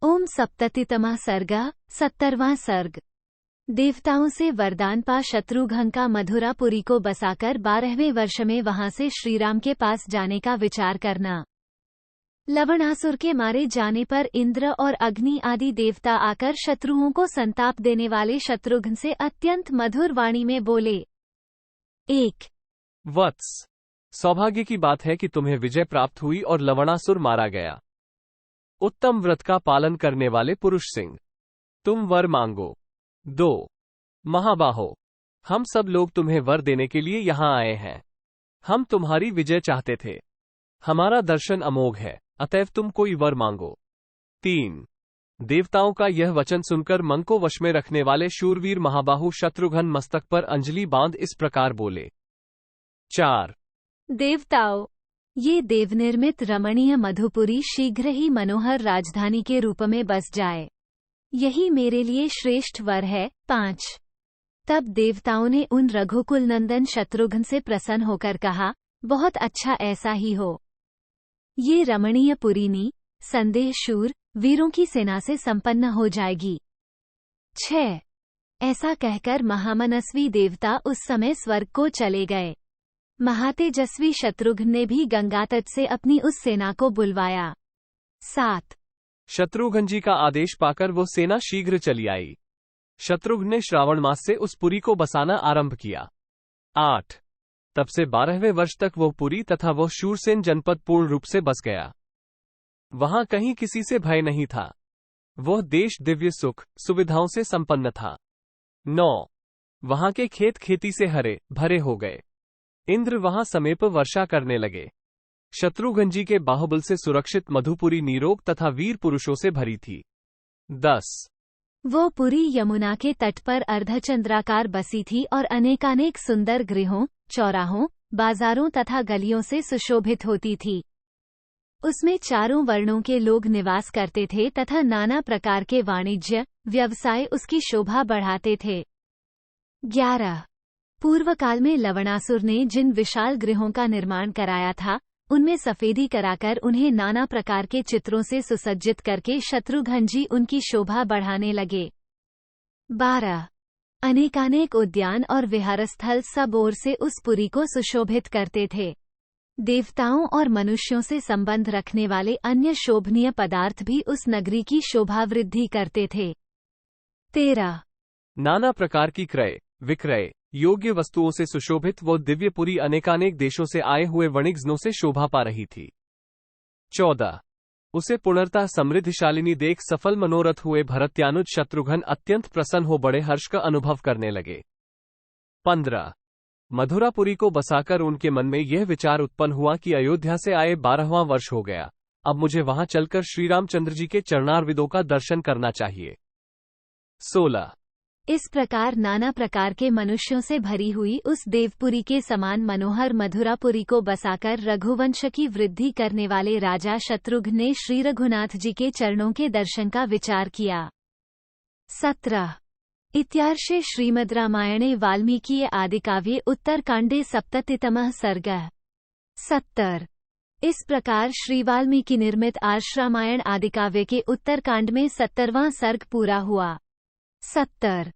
ओम सप्ततितमः सर्गः 70वां सर्ग। देवताओं से वरदान पा शत्रुघ्न का मथुरापुरी को बसाकर 12वें वर्ष में वहां से श्रीराम के पास जाने का विचार करना। लवणासुर के मारे जाने पर इंद्र और अग्नि आदि देवता आकर शत्रुओं को संताप देने वाले शत्रुघ्न से अत्यंत मधुर वाणी में बोले। 1 वत्स, सौभाग्य की बात है कि तुम्हें विजय प्राप्त हुई और लवणासुर मारा गया। उत्तम व्रत का पालन करने वाले पुरुष सिंह, तुम वर मांगो। 2 महाबाहो, हम सब लोग तुम्हें वर देने के लिए यहाँ आए हैं। हम तुम्हारी विजय चाहते थे। हमारा दर्शन अमोघ है, अतएव तुम कोई वर मांगो। 3 देवताओं का यह वचन सुनकर मन को वश में रखने वाले शूरवीर महाबाहु शत्रुघ्न मस्तक पर अंजलि बांध इस प्रकार बोले। 4 देवताओं, ये देवनिर्मित रमणीय मधुपुरी शीघ्र ही मनोहर राजधानी के रूप में बस जाए, यही मेरे लिए श्रेष्ठ वर है। 5 तब देवताओं ने उन रघुकुल नंदन शत्रुघ्न से प्रसन्न होकर कहा, बहुत अच्छा, ऐसा ही हो। ये रमणीय पुरीनी संदेह शूर वीरों की सेना से संपन्न हो जाएगी। 6 ऐसा कहकर महामनस्वी देवता उस समय स्वर्ग को चले गए। महातेजस्वी शत्रुघ्न ने भी गंगा तट से अपनी उस सेना को बुलवाया। 7 शत्रुघ्न जी का आदेश पाकर वो सेना शीघ्र चली आई। शत्रुघ्न ने श्रावण मास से उस पुरी को बसाना आरंभ किया। 8 तब से 12वें वर्ष तक वो पुरी तथा वो शूरसेन जनपद पूर्ण रूप से बस गया। वहां कहीं किसी से भय नहीं था। वह देश दिव्य सुख सुविधाओं से संपन्न था। 9 वहां के खेत खेती से हरे भरे हो गए। इंद्र वहां समीप वर्षा करने लगे। शत्रुघ्न जी के बाहुबल से सुरक्षित मधुपुरी निरोग तथा वीर पुरुषों से भरी थी। 10 वो पुरी यमुना के तट पर अर्धचंद्राकार बसी थी और अनेकानेक सुंदर गृहों, चौराहों, बाजारों तथा गलियों से सुशोभित होती थी। उसमें चारों वर्णों के लोग निवास करते थे तथा नाना प्रकार के वाणिज्य व्यवसाय उसकी शोभा बढ़ाते थे। 11 पूर्व काल में लवणासुर ने जिन विशाल गृहों का निर्माण कराया था, उनमें सफेदी कराकर उन्हें नाना प्रकार के चित्रों से सुसज्जित करके शत्रुघ्न जी उनकी शोभा बढ़ाने लगे। 12 अनेकानेक उद्यान और विहारस्थल सब ओर से उस पुरी को सुशोभित करते थे। देवताओं और मनुष्यों से संबंध रखने वाले अन्य शोभनीय पदार्थ भी उस नगरी की शोभा वृद्धि करते थे। 13 नाना प्रकार की क्रय विक्रय योग्य वस्तुओं से सुशोभित वो दिव्यपुरी अनेकानेक देशों से आए हुए वणिकजनों से शोभा पा रही थी। 14 उसे पुनर्तः समृद्धशालिनी देख सफल मनोरथ हुए भरत्यानुज शत्रुघ्न अत्यंत प्रसन्न हो बड़े हर्ष का अनुभव करने लगे। 15 मथुरापुरी को बसाकर उनके मन में यह विचार उत्पन्न हुआ कि अयोध्या से आए 12वां वर्ष हो गया, अब मुझे वहां चलकर श्रीरामचंद्र जी के चरणारविंदों का दर्शन करना चाहिए। 16 इस प्रकार नाना प्रकार के मनुष्यों से भरी हुई उस देवपुरी के समान मनोहर मथुरापुरी को बसाकर रघुवंश की वृद्धि करने वाले राजा शत्रुघ्न ने श्री रघुनाथ जी के चरणों के दर्शन का विचार किया। 17 इत्यार्षे श्रीमद् रामायणे वाल्मीकीये आदिकाव्ये उत्तरकांडे सप्ततितमः सर्गः। 70 इस प्रकार श्री वाल्मीकि निर्मित आर्ष रामायण आदिकाव्य के उत्तरकांड में 70वां सर्ग पूरा हुआ। 70